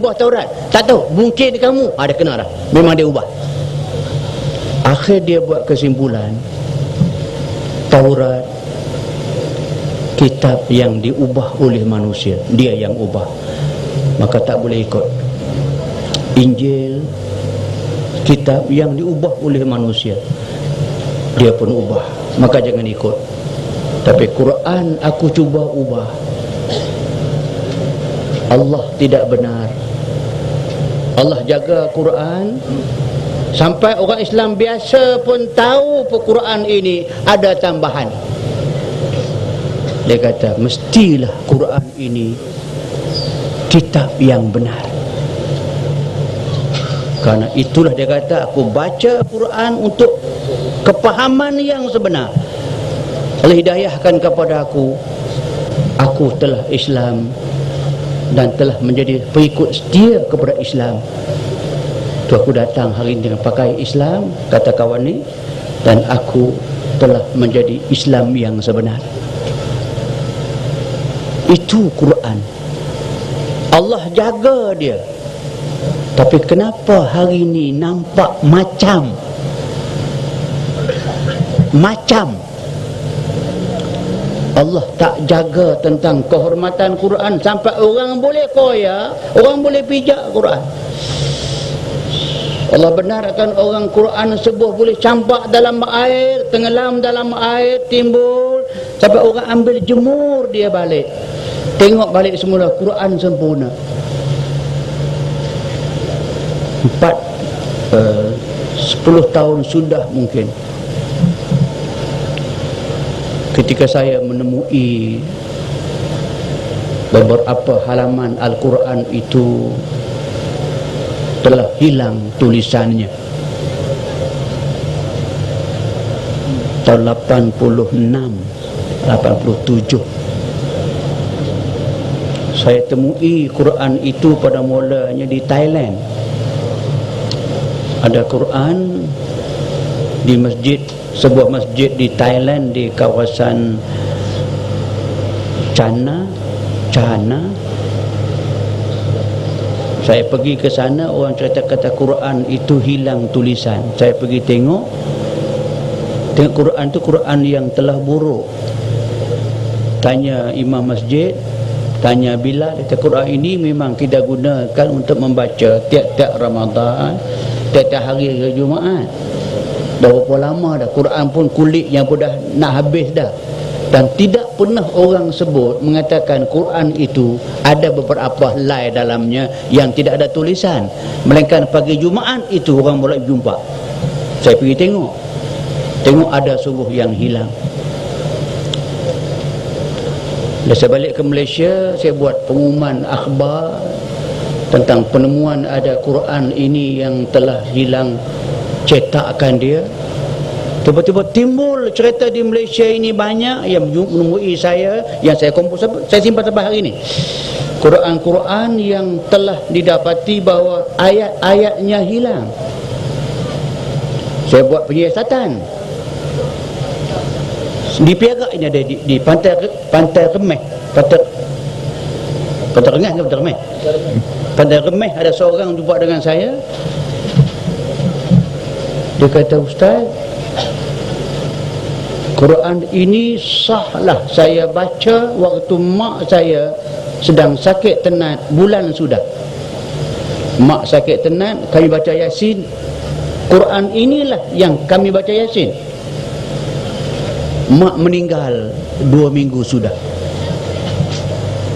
ubah Taurat? Tak tahu. Mungkin kamu ada kena dah. Memang dia ubah. Akhir dia buat kesimpulan, Taurat kitab yang diubah oleh manusia, dia yang ubah, maka tak boleh ikut. Injil kitab yang diubah oleh manusia, dia pun ubah, maka jangan ikut. Tapi Quran aku cuba ubah. Allah tidak benar. Allah jaga Quran sampai orang Islam biasa pun tahu Quran ini ada tambahan. Dia kata mestilah Quran ini kitab yang benar. Karena itulah dia kata aku baca Quran untuk kepahaman yang sebenar. Allah hidayahkan kepada aku telah Islam dan telah menjadi pengikut setia kepada Islam. Tu aku datang hari ini dengan pakai Islam, kata kawan ni, dan aku telah menjadi Islam yang sebenar. Itu Quran. Allah jaga dia. Tapi kenapa hari ini nampak macam Allah tak jaga tentang kehormatan Quran sampai orang boleh koyak, orang boleh pijak Quran. Allah benarkan orang Quran sebuah boleh campak dalam air, tenggelam dalam air, timbul sampai orang ambil jemur dia balik. Tengok balik semula Quran sempurna. 10 tahun sudah mungkin ketika saya menemui beberapa halaman Al-Quran itu telah hilang tulisannya. Tahun 86, 87 saya temui Quran itu pada mulanya di Thailand. Ada Quran di masjid, sebuah masjid di Thailand di kawasan Chana. Saya pergi ke sana, orang cerita kata Quran itu hilang tulisan. Saya pergi tengok Quran itu Quran yang telah buruk. Tanya imam masjid, tanya Bilal, kata Quran ini memang kita gunakan untuk membaca tiap-tiap Ramadan, tiap-tiap hari Jumaat. Dah berapa lama dah Quran pun kulit yang pun dah nak habis dah. Dan tidak pernah orang sebut mengatakan Quran itu ada beberapa helai dalamnya yang tidak ada tulisan. Melainkan pagi Jumaat itu orang boleh jumpa. Saya pergi tengok ada sungguh yang hilang. Dah saya balik ke Malaysia, saya buat pengumuman akhbar tentang penemuan ada Quran ini yang telah hilang cetakan dia. Tiba-tiba timbul cerita di Malaysia ini banyak yang menemui saya, yang saya kumpul, saya simpan sampai hari ini. Quran-Quran yang telah didapati bahawa ayat-ayatnya hilang. Saya buat penyiasatan. Di Perak ini ada di pantai Remeh, pantai Rengas ke pantai Remeh? Pantai Remeh ada seorang jumpa dengan saya. Dia kata, Ustaz, Quran ini sahlah saya baca waktu mak saya sedang sakit tenat, bulan sudah. Mak sakit tenat, kami baca Yasin. Quran inilah yang kami baca Yasin. Mak meninggal 2 minggu sudah.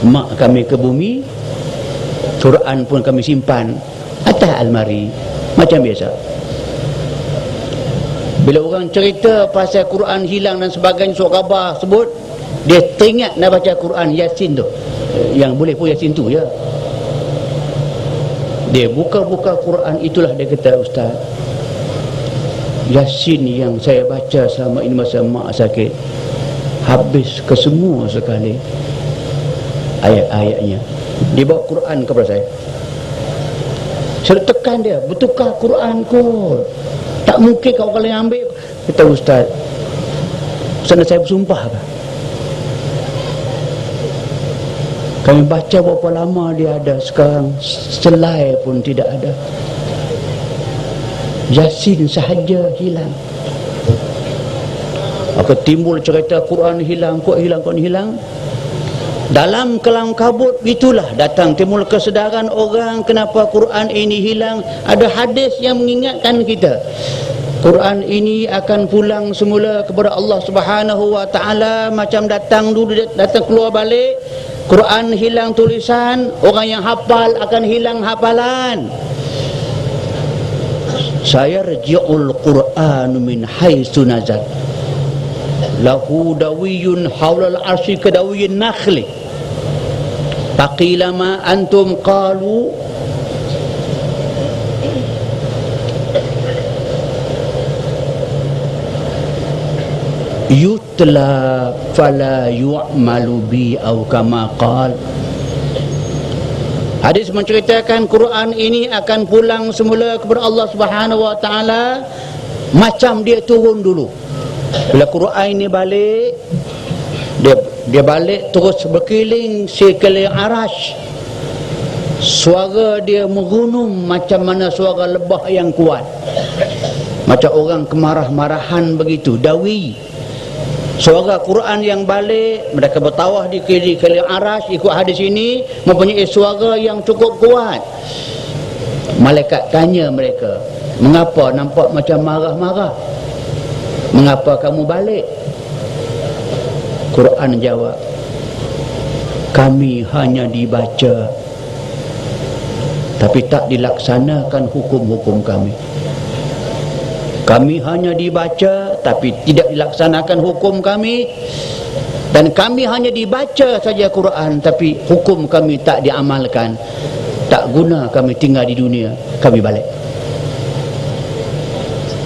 Mak kami ke bumi, Quran pun kami simpan atas almari macam biasa. Bila orang cerita pasal Quran hilang dan sebagainya, surat khabar sebut, dia teringat nak baca Quran Yasin tu. Yang boleh pun Yasin tu je. Dia buka-buka Quran, itulah dia kata, Ustaz, Yasin yang saya baca selama ini masa mak sakit, habis ke semua sekali ayat-ayatnya. Dia bawa Quran kepada saya. Saya tekan dia, betulkah Quran kot? Tak mungkin kau kalau yang ambil. Kata Ustaz, sana saya bersumpah kah? Kami baca berapa lama dia ada, sekarang selai pun tidak ada. Yasin sahaja hilang. Maka timbul cerita Quran hilang, Quran hilang. Dalam kelam kabut itulah datang timbul kesedaran orang kenapa Quran ini hilang. Ada hadis yang mengingatkan kita, Quran ini akan pulang semula kepada Allah Subhanahu wa taala, macam datang dulu datang keluar balik. Quran hilang tulisan, orang yang hafal akan hilang hafalan. Sayarji'ul Qur'anu min haitsu nazal. Lahu dawiyun haulal arsy kadawiyin nakhli. Taqila ma antum qalu yutla fala yu'malu bi au kama qal. Hadis menceritakan Quran ini akan pulang semula kepada Allah Subhanahu wa taala macam dia turun dulu. Bila Quran ini balik, dia balik terus berkeliling sekeliling arash. Suara dia merunum macam mana suara lebah yang kuat, macam orang kemarah-marahan begitu, dawi. Suara Quran yang balik, mereka bertawah di keliling arash, ikut hadis ini, mempunyai suara yang cukup kuat. Malaikat tanya mereka, mengapa nampak macam marah-marah? Mengapa kamu balik? Quran jawab, kami hanya dibaca tapi tak dilaksanakan hukum-hukum kami. Kami hanya dibaca tapi tidak dilaksanakan hukum kami. Dan kami hanya dibaca saja Quran tapi hukum kami tak diamalkan. Tak guna kami tinggal di dunia, kami balik.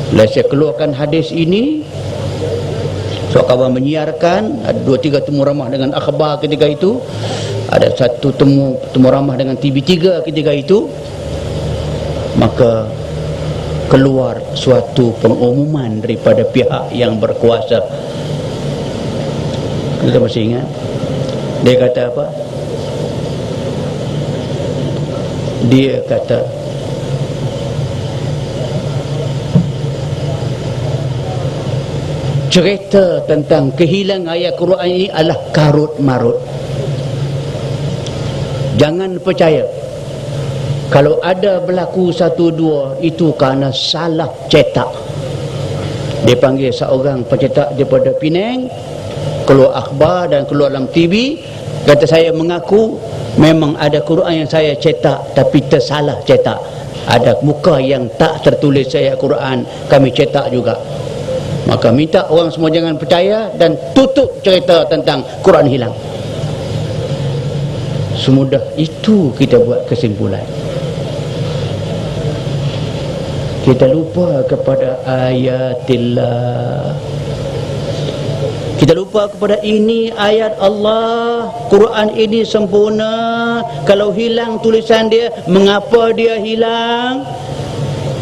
Bila saya keluarkan hadis ini, kawan menyiarkan, ada 2-3 temu ramah dengan akhbar ketika itu, ada satu temu ramah dengan TV3 ketika itu, maka keluar suatu pengumuman daripada pihak yang berkuasa. Kita masih ingat dia kata apa? Dia kata, cerita tentang kehilangan ayat Quran ini adalah karut marut. Jangan percaya kalau ada berlaku 1-2 itu kerana salah cetak. Dia panggil seorang pencetak daripada Penang, keluar akhbar dan keluar dalam TV, kata saya mengaku memang ada Quran yang saya cetak tapi tersalah cetak. Ada muka yang tak tertulis ayat Quran, kami cetak juga. Maka minta orang semua jangan percaya dan tutup cerita tentang Quran hilang. Semudah itu kita buat kesimpulan. Kita lupa kepada ayatillah. Kita lupa kepada ini ayat Allah. Quran ini sempurna. Kalau hilang tulisan dia, mengapa dia hilang?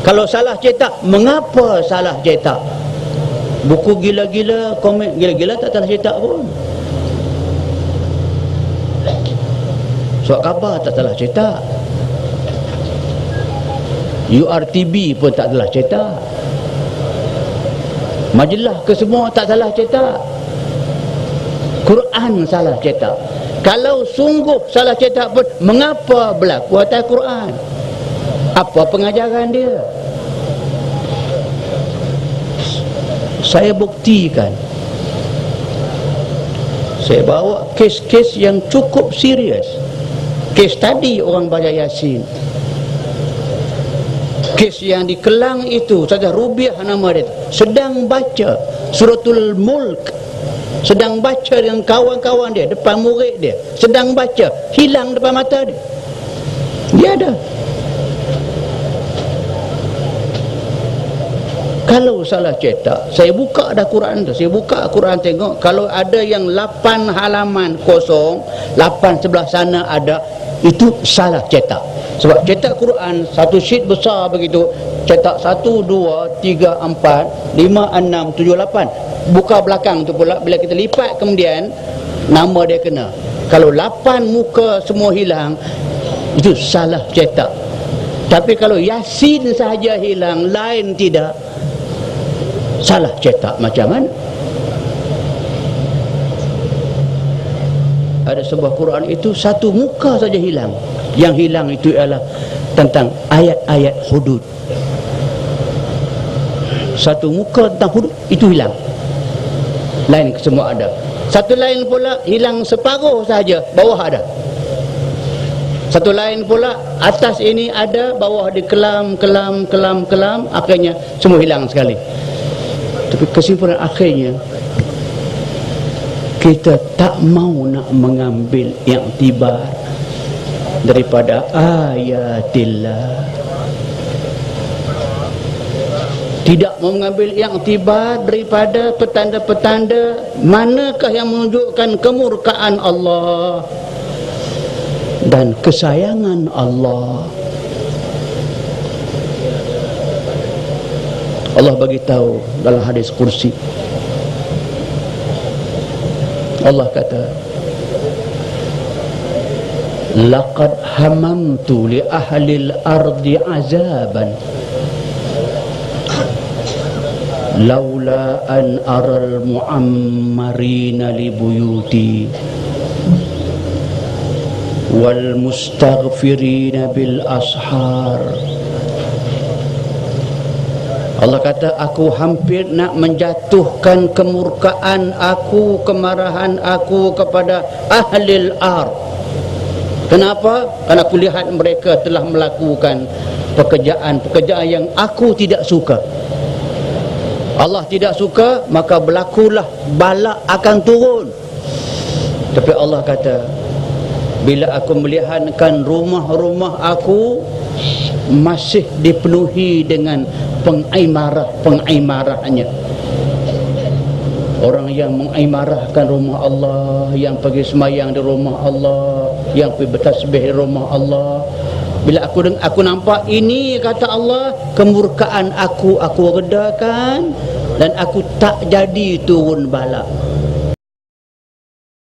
Kalau salah cetak, mengapa salah cetak? Buku gila-gila, komik gila-gila tak salah cetak pun. Surat khabar tak salah cetak. URTB pun tak salah cetak. Majalah ke semua tak salah cetak. Quran salah cetak. Kalau sungguh salah cetak pun, mengapa berlaku atas Quran? Apa pengajaran dia? Saya buktikan. Saya bawa kes-kes yang cukup serius. Kes tadi orang baca Yasin. Kes yang di Kelang itu, Ustazah Rubiah nama dia, sedang baca Suratul Mulk, sedang baca dengan kawan-kawan dia, depan murid dia, sedang baca, hilang depan mata dia. Dia ada. Kalau salah cetak, saya buka dah Quran tu, saya buka Quran tengok, kalau ada yang 8 halaman kosong, 8 sebelah sana ada, itu salah cetak. Sebab cetak Quran satu sheet besar begitu, cetak 1, 2, 3, 4, 5, 6, 7, 8. Buka belakang tu pula, bila kita lipat kemudian nama dia kena. Kalau 8 muka semua hilang, itu salah cetak. Tapi kalau Yasin sahaja hilang, lain tidak, salah cetak. Macam mana? Ada sebuah Quran itu satu muka saja hilang. Yang hilang itu ialah tentang ayat-ayat hudud. Satu muka tentang hudud itu hilang, lain semua ada. Satu lain pula hilang separuh saja, bawah ada. Satu lain pula atas ini ada, bawah dikelam, akhirnya semua hilang sekali. Tapi kesimpulan akhirnya, kita tak mau nak mengambil i'tibar daripada ayatillah. Tidak mau mengambil i'tibar daripada petanda-petanda manakah yang menunjukkan kemurkaan Allah dan kesayangan Allah. Allah bagi tahu dalam hadis kursi, Allah kata, laqad hamamtu li ahli al-ardi azaban laula an aral muammarina li buyuti wal mustaghfirina bil ashar. Allah kata, aku hampir nak menjatuhkan kemurkaan aku, kemarahan aku kepada ahlil ard. Kenapa? Karena aku lihat mereka telah melakukan pekerjaan-pekerjaan yang aku tidak suka. Allah tidak suka, maka berlakulah bala akan turun. Tapi Allah kata, bila aku melihatkan rumah-rumah aku masih dipenuhi dengan pengaimarahnya. Orang yang mengaimarahkan rumah Allah, yang pergi semayang di rumah Allah, yang pergi bertasbih di rumah Allah. Bila aku nampak ini, kata Allah, kemurkaan aku redakan dan aku tak jadi turun bala.